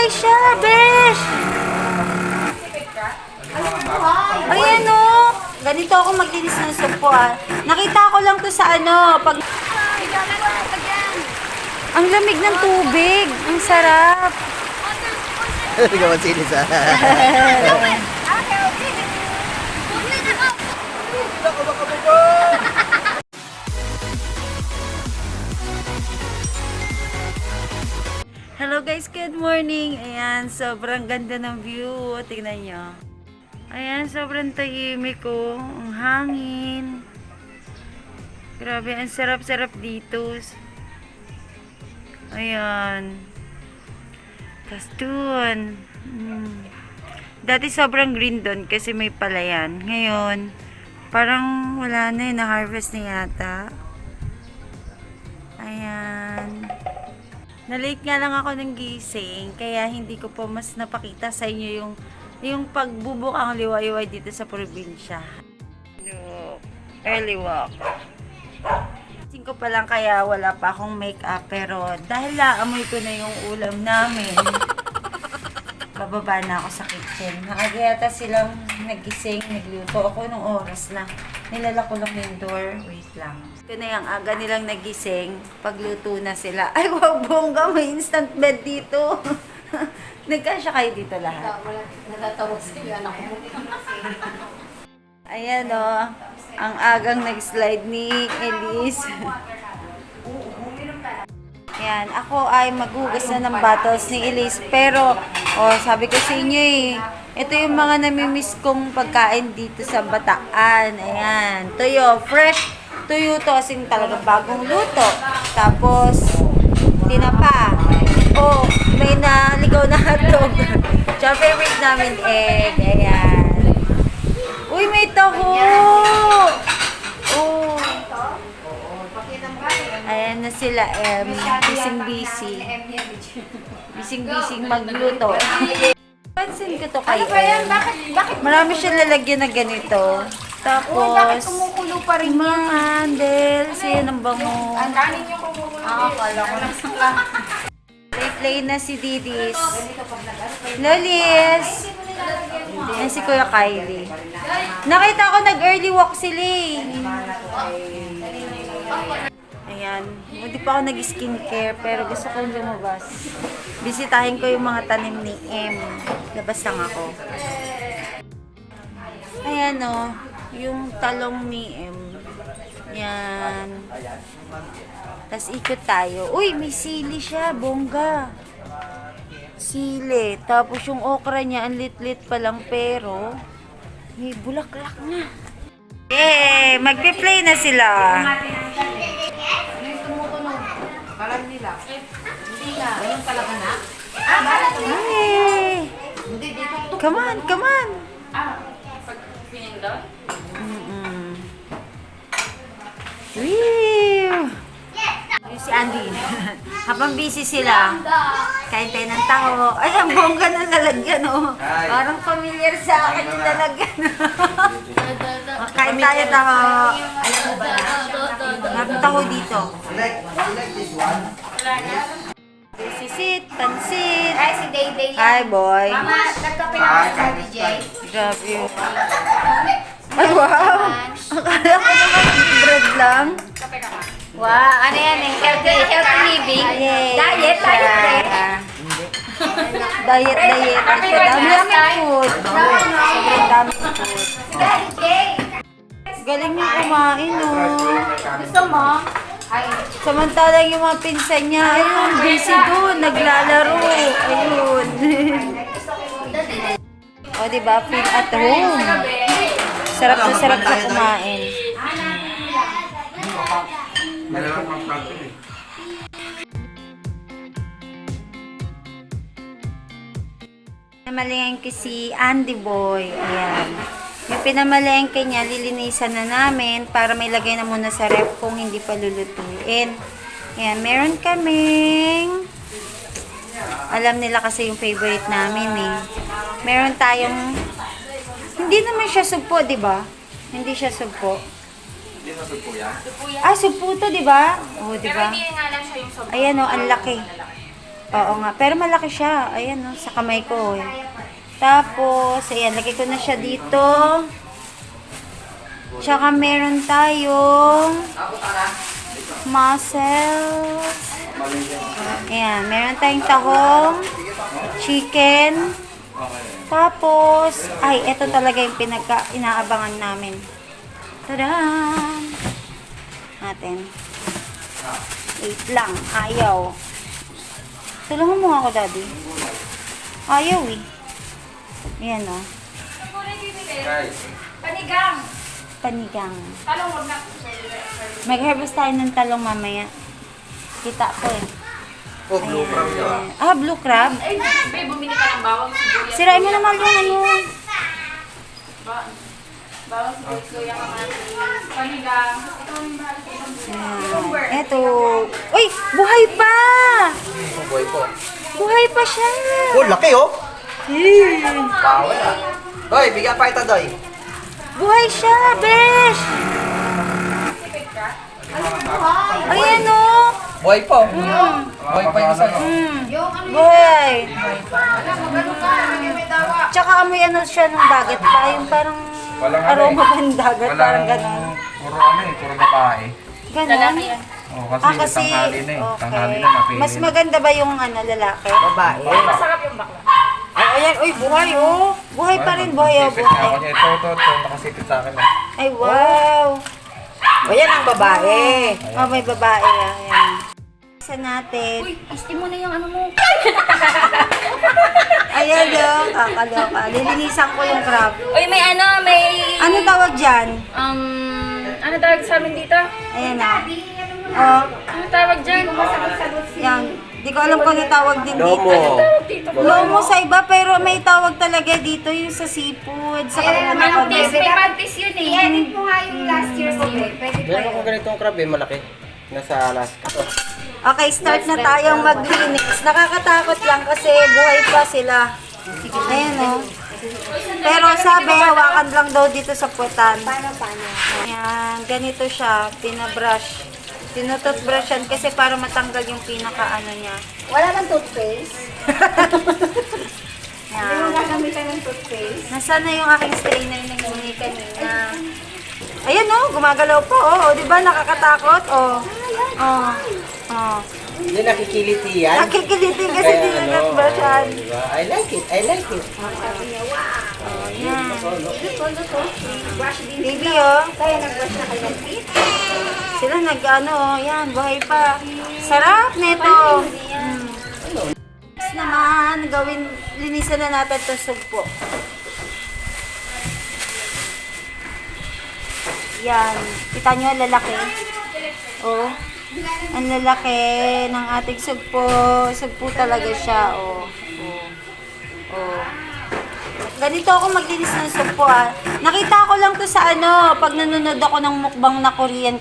siya, besh! Ayan o. Ganito ako maglinis ng supo Nakita ko lang to sa pag... Ang lamig ng tubig. Ang sarap. Hindi ka masinis Hello guys, good morning. Ayan, sobrang ganda ng view. Tingnan nyo. Ayan, sobrang tahimik ko. Ang hangin. Grabe, ang sarap-sarap dito. Ayan. Tapos dun. Dati sobrang green doon kasi may palayan. Ngayon, parang wala na na-harvest na yata. Ayan. Na-late nga lang ako ng gising, kaya hindi ko po mas napakita sa inyo yung pagbubukang liwayway dito sa probinsya. Early walk. Gising ko pa lang kaya wala pa akong make-up, pero dahil naamoy ko na yung ulam namin, bababa na ako sa kitchen. Nakagayata silang nagising, nagluto ako nung oras na. Nilalak ko lang yung door. Wait lang. Ito na yung aga nilang nagising. Pagluto na sila. Ay, wow, bongga. May instant bed dito. Nagkasya kayo dito lahat. Natatawag sila. Anak mo. Ayan o. Ang agang nag-slide ni Elise. Ayan. Ako ay maghugas na ng bottles ni Elise. Pero, sabi ko sa inyo ito yung mga namimiss kong pagkain dito sa Bataan. Ayan. Tuyo. Fresh tuyo to. Asing talagang bagong luto. Tapos, tinapa. May naligaw na hotdog. Tsaka favorite namin egg. Ayan. Uy, may taho! Ayan na sila, Bising-busy. Bising-busy magluto. Pansin ko to kayo. Ano ba yan? Bakit? Marami siya lalagyan na ganito. Tapos, Bakit kumukulo pa rin mga candles. Yan ang bango. Ang dami niyo kumukulo. Kala ko lang sa Play na si Didis. Lolis! Yan si Kuya Kylie. Nakita ko nag-early walk sila Ayan. Hindi pa ako nag-skincare pero gusto kong lumabas. Bisitahin ko yung mga tanim ni M. Labas lang ako. Ayan yung talong ni M. Yan. Tapos ikot tayo. Uy, may sili siya. Bongga. Sili. Tapos yung okra niya, ang lit-lit pa lang pero may bulaklak na. Eh, magpe-play na sila. Kalam nila. Hindi na. Ayun talaga na. Hey. Hindi dito. Come on, come on. Pag pinindot? Woo! Yung si Andy. Habang busy sila, kain tayo ng taho. Ay, ang bongga na lalagyan, Parang familiar sa akin yung lalagyan. Kain tayo taho. Alam mo ba na? Meron taho dito. You like this one? Sisit, pansit. Ay, si Day Day. Hi, boy. Mama, nagkape na ako sa DJ. Grabe yun. Ay, wow! Akala ko naman bread lang. Wow, ano yan Healthy living. Yay! Diet. Diet. Ang dami food. Sobrang dami food. Galing niya kumain, Gusto mo? Ay, Samantalang yung mga pinsan niya, ayun, busy doon, naglalaro. Ayun. O, diba? Feel at home. Sarap na sarap na kumain. Pinamalayan ko si Andy Boy. Ayan. Yung pinamalengke niya, lilinisan na namin para may lagay na muna sa ref kung hindi pa lulutuin. Ayan, meron kaming, alam nila kasi yung favorite namin Meron tayong, hindi naman siya sugpo, di ba? Hindi siya sugpo. Hindi na sugpo yan? Ah, sugpo to, di ba? Oo, di ba? hindi nga lang siya yung sobrang. Ayan ang laki. Oo nga, pero malaki siya. Ayan, no, sa kamay ko. Eh. Tapos, ayan, lagay ko na siya dito. Tsaka meron tayong mussels. Ayan, meron tayong tahong, chicken. Tapos, ay, ito talaga yung inaabangan namin. Tadaan! Natin. Wait lang, ayaw. Tulungan mo nga ako, Daddy. Ayaw eh. Ayan o. Panigang. Panigang. Talong wag na. Mag-harvest tayo ng talong mamaya. Kita ko eh. Oh, blue crab siya. Ah, blue crab? Ay, babe, bumili ka ng bawang sibuyas. Sirain mo naman yung ano. Bawang sibuyas, luya, kamatis, panigang. Ito yung mahal ko ng Ayan. Eto. Uy! Buhay pa! Oh, boy po. Buhay pa siya! Oh, laki oh. Eh, Power ah. Doy, bigyan pa ito, Doy. buhay siya, besh! Ayan o! Boy po. Boy pa yung isa. Buhay! Tsaka amoy ano siya ng dagat pa, yung parang aroma pa ng dagat, parang gano'n. Puro ano eh, puro babae. Gano'n? Oh, kasi, Ah, kasi, tanghali na eh. Tanghali okay. na napili. Mas maganda ba yung ano, lalaki? Babae. Masarap yung bakla. Ay, ayan, uy, buhay oh! Buhay pa rin, buhay oh, Sipit na ako buhay. niya. Ito, nakasipit sa akin. Ay, wow! O, yan ang babae. Oh, may babae ah, ayan. Isa natin. Uy, iste mo na yung ano mo. Ayan yung kakaloka. Lilinisan ko yung crab. Uy, may ano, may... Ano tawag dyan? Ano tawag sa amin dito? Ayan na. Oh, Ano tawag dyan? yan. Di ko alam kung ano tawag din dito. Tawag dito. Lomo sa iba, pero may tawag talaga dito yung sa seafood. Sa Mantis, may mantis yun eh. I-edit mo nga yung last year mo, eh. Pwede pa Meron yun. akong ganitong crab eh, malaki. Nasa Alaska. Okay, start na tayong maglinis. Nakakatakot lang kasi buhay pa sila. Ayan o. Pero sabi, hawakan lang daw dito sa puwetan. Paano? Ayan, ganito siya. Pinabrush. Tinututbrushan kasi para matanggal yung pinaka-ano niya. Wala bang toothpaste? Hindi mo Ayan. gagamitan ng toothpaste? Nasaan na yung aking strainer na hiningi kanina? Ayan o, gumagalaw po. Oh, di ba nakakatakot? Oh. Oh. Oh. Hindi nakikiliti yan. Nakikilitin kasi di nag-brushan. Diba? I like it, I like it. Ayan. Brush din. Baby oh. Kaya nag-brush na kayo ng teeth? Sila nag-ano, oh, yan, buhay pa. Sarap nito. Next naman, linisan na natin itong sugpo. Yan. Kita nyo, lalaki. Oh. Ang lalaki ng ating sugpo. Sugpo talaga siya, oh. Oh. Oh. Ganito ako maglinis ng sugpo ah. Nakita ko lang to sa ano, pag nanonood ako ng mukbang na Korean.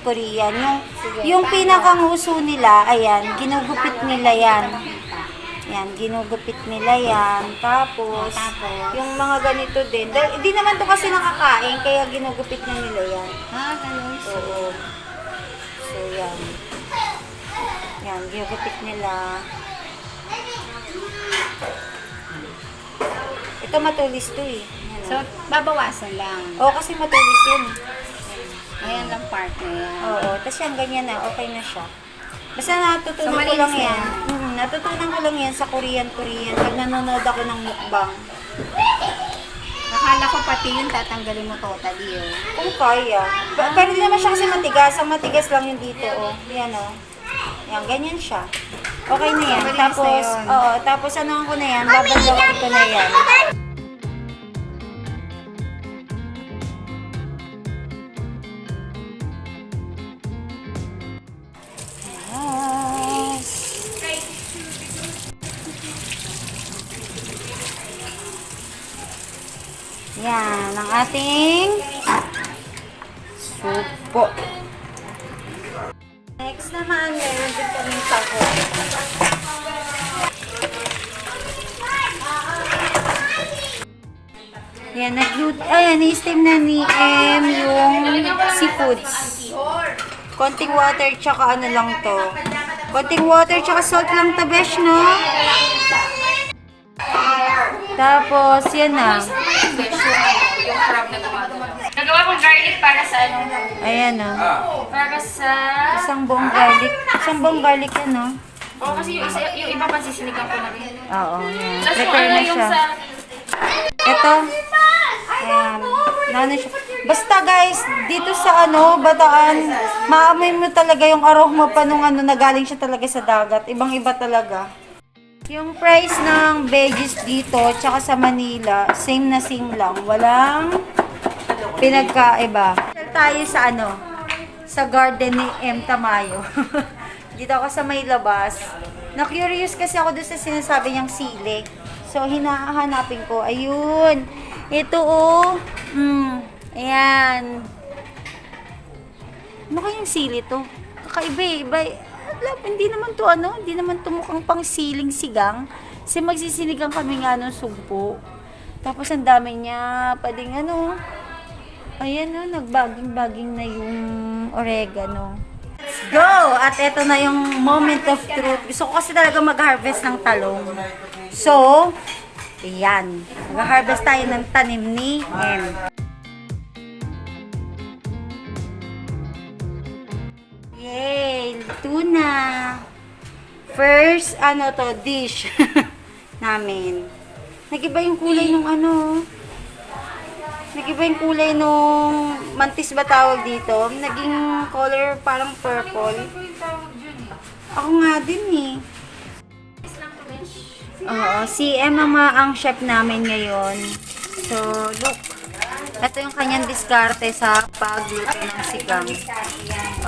Yung pinakang huso nila, ayan, ginugupit nila yan. Yan, ginugupit nila yan. Tapos, yung mga ganito din. Hindi naman to kasi nakakain, kaya ginugupit na nila yan. Ganun. Oo. So, yan. Yan, ginugupit nila. Ito matulis to eh. Yan, So, babawasan lang. Oo, kasi matulis yun. Ayan lang part na yan. Oo, tapos yan, ganyan na, okay na siya. Basta natutunan So, ko malinis lang na yan. yan? Natutunan ko lang yan sa Korean. Pag nanonood ako ng mukbang. Akala ko pati yun tatanggalin mo totally, oh. Kung kaya. Pero hindi naman siya kasi matigas. Ang matigas lang yung dito, oh. Yan, oh. Yan, ganyan siya. Okay na yan. Malinis Tapos, na yun. oo, tapos ano ko na yan, babalawan ko na yan. Yes. Yan, ang ating supo. Next naman, meron din kaming taho. Yan, i-steam na ni Em yung seafoods. Konting water, tsaka ano lang to. Konting water tsaka salt lang to, besh, no? Tapos, yan na. Yung crab na gumagawa. Nagawa kong garlic para sa ano? Ayan, no? Para sa... Isang buong garlic. Isang buong garlic yan, no? Oo, kasi yung iba pa sisinigang ko na rin. Oo, yan. Tapos yung Prepare ano na yung siya. sa... Ito. Ayan. Nano siya. Basta guys, dito sa ano, Bataan, maamoy mo talaga yung aroma pa nung ano, nagaling siya talaga sa dagat. Ibang-iba talaga. Yung price ng veggies dito, tsaka sa Manila, same na same lang. Walang pinagkaiba. Tayo sa ano, sa garden ni M. Tamayo. Dito ako sa may labas. Na-curious kasi ako doon sa sinasabi niyang sili. So, hinahanapin ko. Ayun. Ito, oh. Ayan. Ano kayang sili to? Kakaiba eh. Iba. Alam, hindi naman to ano. Hindi naman to mukhang pang siling sigang. Kasi magsisinigang kami nga nung sugpo. Tapos ang dami niya. Pwedeng ano. Ayan oh. Nagbaging-baging na yung oregano. Let's go! At ito na yung moment of truth. Gusto ko kasi talaga mag-harvest ng talong. So, ayan. Mag-harvest tayo ng tanim ni M. Yay! Tuna! First, ano to, dish namin. Nag-iba yung kulay nung ano. Nag-iba yung kulay nung mantis ba tawag dito. Naging color parang purple. Ako nga din eh. Oo, si Emma ang chef namin ngayon. So, look. Ito yung kanyang diskarte sa pagluto ng sigang.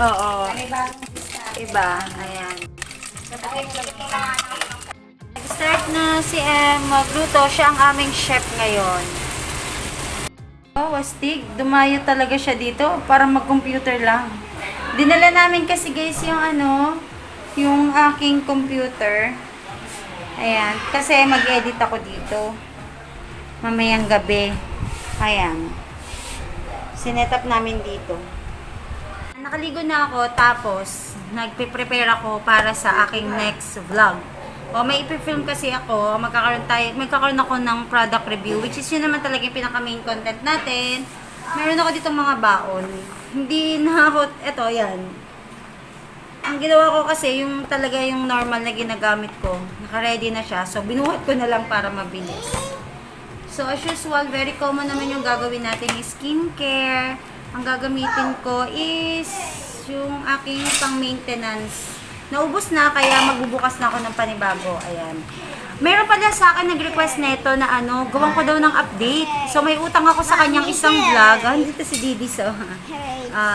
Oo. Iba. Ayan. Nag-start na si Em magluto. Siya ang aming chef ngayon. Oh, wastig. Dumayo talaga siya dito para mag-computer lang. Dinala namin kasi guys yung ano, yung aking computer. Ayan. Kasi mag-edit ako dito. Mamayang gabi. Ayan. Sinet up namin dito. Nakaligo na ako tapos nagpe-prepare ako para sa aking next vlog. O may ipi-film kasi ako, magkakaroon ako ng product review, which is yun naman talaga yung pinaka main content natin. Meron ako ditong mga baon. Hindi na ako, eto yan. Ang ginawa ko kasi yung talaga yung normal na ginagamit ko. Naka-ready na siya. So binuhat ko na lang para mabilis. So as usual, very common naman yung gagawin natin is skincare. Ang gagamitin ko is yung aking pang-maintenance. Naubos na, kaya magbubukas na ako ng panibago. Ayan. Meron pala sa akin nag-request nito na ano, gawan ko daw ng update. So may utang ako sa kanyang isang vlog. Dito si Didi, so.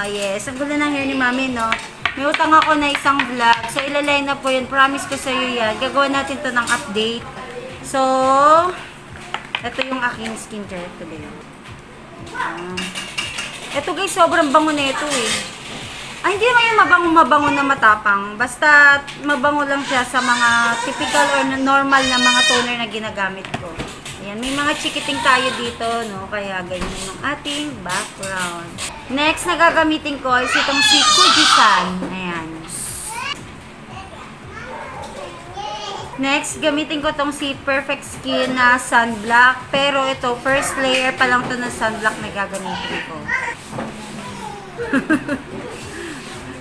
Yes. Ang gulo ng hair ni Mami, no? May utang ako na isang vlog. So ilalay na po yun. Promise ko sa'yo yan. Gagawa natin to ng update. So, ito yung aking skincare today. Ito guys, sobrang bango na ito eh. Ay, hindi naman yung mabango na matapang. Basta mabango lang siya sa mga typical or normal na mga toner na ginagamit ko. Ayan, may mga chikiting tayo dito, no? Kaya ganyan yung ating background. Next na gagamitin ko is itong si Kujisan. Ayan. Next, gamitin ko itong si Perfect Skin na sunblock. Pero ito, first layer pa lang ito na sunblock na gagamitin ko.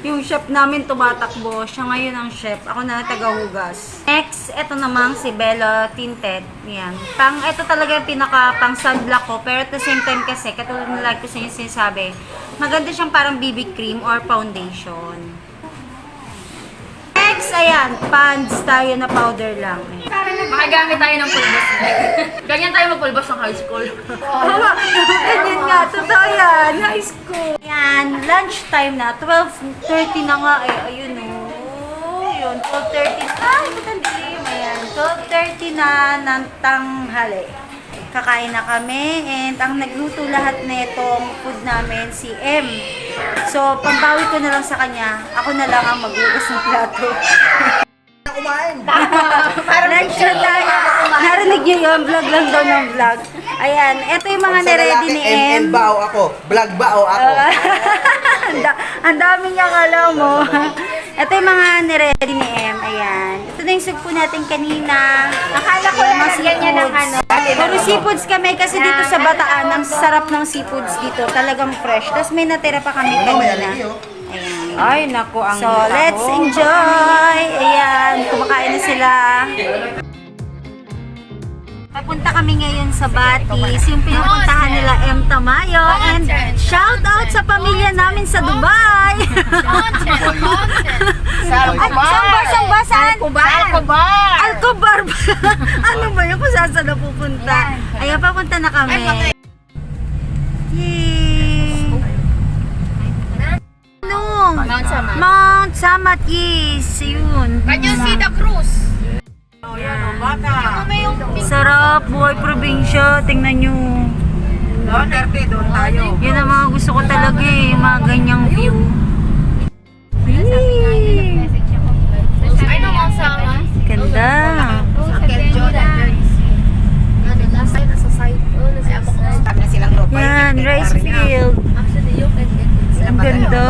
Yung chef namin tumatakbo. Siya ngayon ang chef. Ako na tagahugas. Next, ito namang si Bella Tinted. Yan. Ito talaga yung pinaka pang sunblock ko. Pero at the same time kasi, katulad na like ko sa inyo sinasabi, maganda siyang parang BB cream or foundation. Next, ayan. Pans tayo na powder lang. Makagamit tayo ng pulbos. Ganyan tayo magpulbos ng high school. Ganyan nga. Totoo yan. High school. Yan. Lunch time na. 12:30 na nga. Ayun o. Yun. 12:30. Ay, matang dilim. Ayan. 12:30 na ng tanghali. Kakain na kami. And ang nagluto lahat na itong food namin, si M. So, pambawi ko na lang sa kanya. Ako na lang ang maghugas ng plato. Lunch na tayo. Narinig niyo yun, vlog lang daw ng vlog. Ayan, ito yung mga niready ni M. bao ako. Vlog bao ako. Ang dami niya alam mo. Ito yung mga niready ni M. Ayan. Ito na yung sugpo natin kanina. Akala ko Yung mga lalagyan niya ng ano. Puro seafoods kami kasi dito sa Bataan, ang sarap ng seafoods dito. Talagang fresh. Tapos may natira pa kami kanina. Ayan. Ay, naku, ang So, let's enjoy! Ayan, kumakain na sila. Papunta kami ngayon sa Batis, yung pinupuntahan nila M. Tamayo. And shout out sa pamilya namin sa Dubai! Samba, saan? Alcobar! Ano ba yun kung saan na pupunta? Ayan, papunta na kami. Yay! Ano? Mount Samat. Mount Samat, yes. Yun. Can you see the cruise? Sarap, buhay probinsya. Tingnan nyo. Doon, Erte, doon tayo. Yan ang mga gusto ko talaga eh. Yung mga ganyang view. Yay! I know Mount Samat. Ganda. Stop na silang ropa. Yan, rice field. Ang ganda.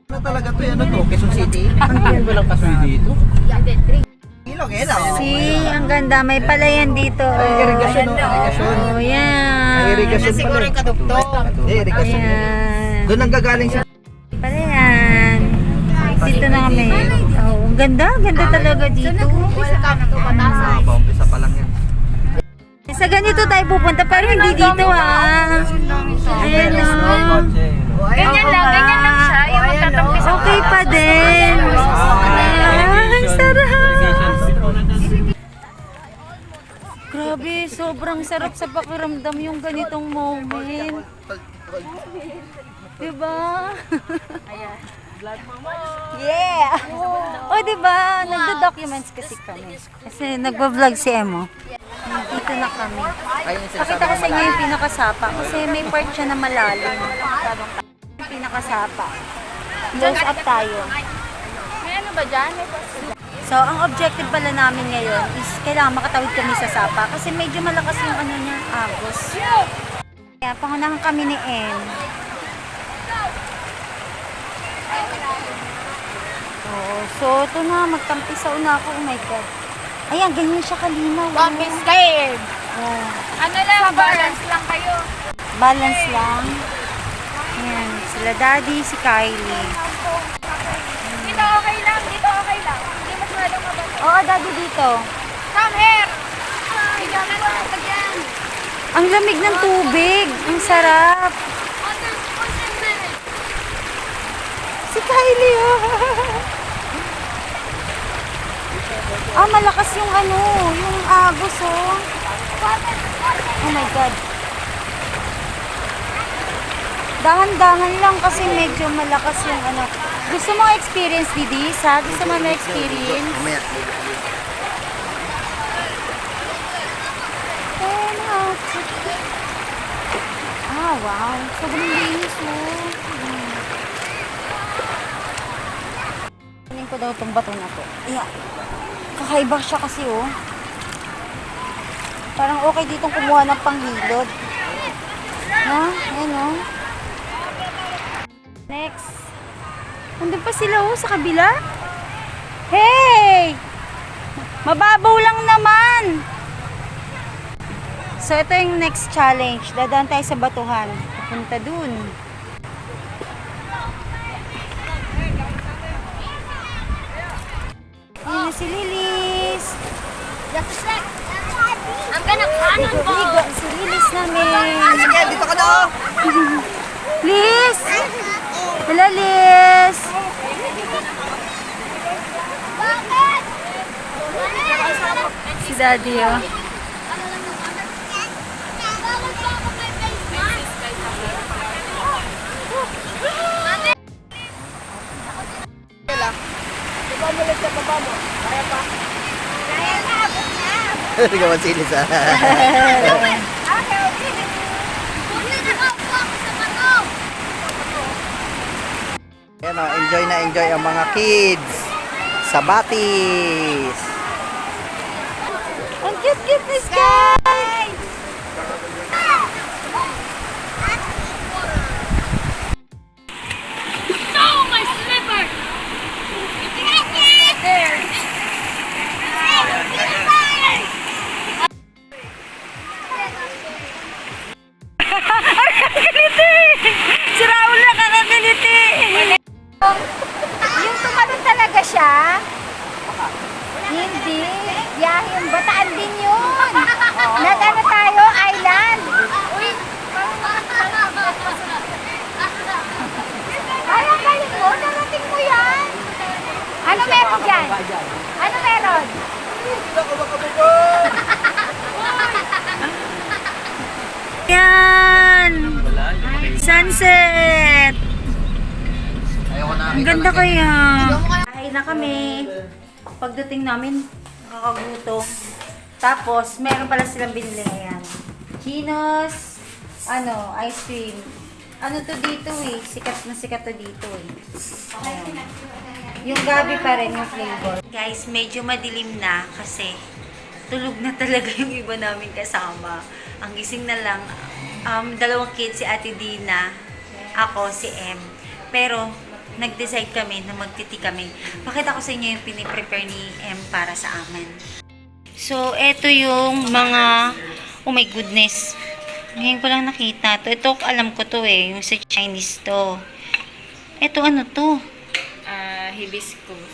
Ano talaga to? Ano to? Quezon City? Ang ganda lang kasoy dito. Ilog, eh, no? See, ang ganda. May palayan dito. Ay, irigasyon, no? Irigasyon. Oh, yan. Ay, irigasyon pala. Siguro yung kadugtong. Eh, irigasyon. Ayan. Doon ang gagaling si... Palayan. Dito na kami. Oh, ang ganda. Ganda talaga dito. Paumpisa pa lang yan. Sa ganito tayo pupunta, pero hindi dito ah. Ayan o. Ganyan lang siya. Yung magtatampis sa Okay pa din. Ang sarap. Grabe, sobrang sarap sa pakiramdam yung ganitong moment. Diba? Yeah! O diba, nagdo-documents kasi kami. Kasi nagbablog si Emo. Dito na kami. Pakita ko sa inyo yung pinakasapa kasi may part siya na malalim. Yung pinakasapa. Close up tayo. May ano ba dyan? May pwesto dyan. So, ang objective pala namin ngayon is kailangan makatawid kami sa sapa kasi medyo malakas yung ano niya, agos. Kaya pangunahan kami ni N. Oh, so ito na, magtampisaw na ako. Oh my God. Ayan, ganyan siya kalinaw. Don't be scared. Oh, Ano lang, balance lang kayo. balance lang. Ayan, sila Daddy, si Kylie. Dito okay lang, dito okay lang. Hindi masyadong mabato. Oo, Daddy dito. Come here! Higaman mo sa dyan. Ang lamig ng tubig. Ang sarap. Si Kylie, oh. Ah, malakas yung ano, yung agos, oh. Oh my God. Dahan-dahan lang kasi medyo malakas yung ano. Gusto mo experience, Didi? Sa? Gusto mo na-experience? Mamaya. Ah, wow. Sobrang linis, oh. Kunin ko daw itong bato na to. Yeah. Kakaiba siya kasi, oh. Parang okay ditong kumuha ng panghilod. No? Ayan, oh. Next. Nandun pa sila, oh, sa kabila. Hey! Mababaw lang naman. So, ito yung next challenge. Dadaan tayo sa batuhan. Punta dun. Ayan na si Lilis. Ang ganang kanan mo. Ligo, si Lilis namin. Sige, dito ka na, oh! Liz! Hello, Liz! Si Daddy, oh. Hindi ka masilis, ah. Yan, oh, enjoy na enjoy ang mga kids sa Batis. Ang cute-cute ni Sky! No, my slipper! Ano meron? Yan! Sunset! Ang ganda kaya. Kain na kami. Pagdating namin, nakakagutom. Tapos, meron pala silang binili ngayon. Chinos, ice cream. Ano to dito eh? Sikat na sikat to dito eh. Ayan. Yung gabi pa rin yung flavor. Guys, medyo madilim na kasi tulog na talaga yung iba namin kasama. Ang gising na lang, dalawang kids, si Ate Dina, ako, si M. Pero, nag-decide kami na magtiti kami. Pakita ko sa inyo yung piniprepare ni M para sa amin. So, eto yung mga, oh my goodness. Ngayon ko lang nakita to. Ito, alam ko to eh, yung sa Chinese to. Eto, ano to? Hibiscus.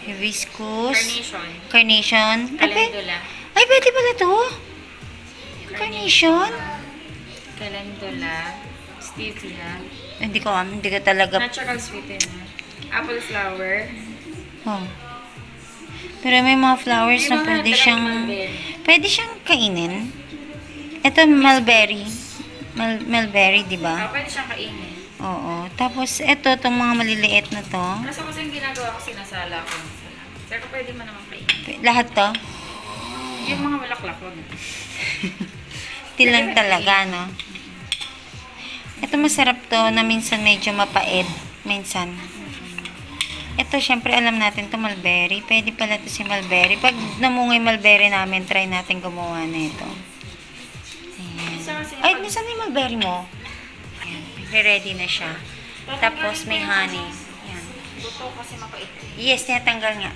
Hibiscus. Carnation. Carnation. Calendula. Ay, pwede pala to. Carnation. Calendula. Stevia. Hindi ko talaga. Natural sweetener. Apple flower. Oh. Pero may mga flowers na May mga pwede dried siyang, mulberry. pwede siyang kainin. Ito, mulberry. Mulberry, di ba? Pwede siyang kainin. Oo. Tapos, ito, itong mga maliliit na to. Kaso kasi yung ginagawa ko, sinasala ko. Pero pwede mo naman kainin. Lahat to. Yung mga bulaklak ko. Ito lang talaga, no? Ito, masarap to na minsan medyo mapait. Minsan. Ito, syempre, alam natin to mulberry. Pwede pala to si mulberry. Pag namungay mulberry namin, try natin gumawa na ito. Ayan. Ay, nasan yung mulberry mo? Ayan. Ready na siya. Tapos, may honey. Ayan. Buto kasi mapait. Yes, tinatanggal nga.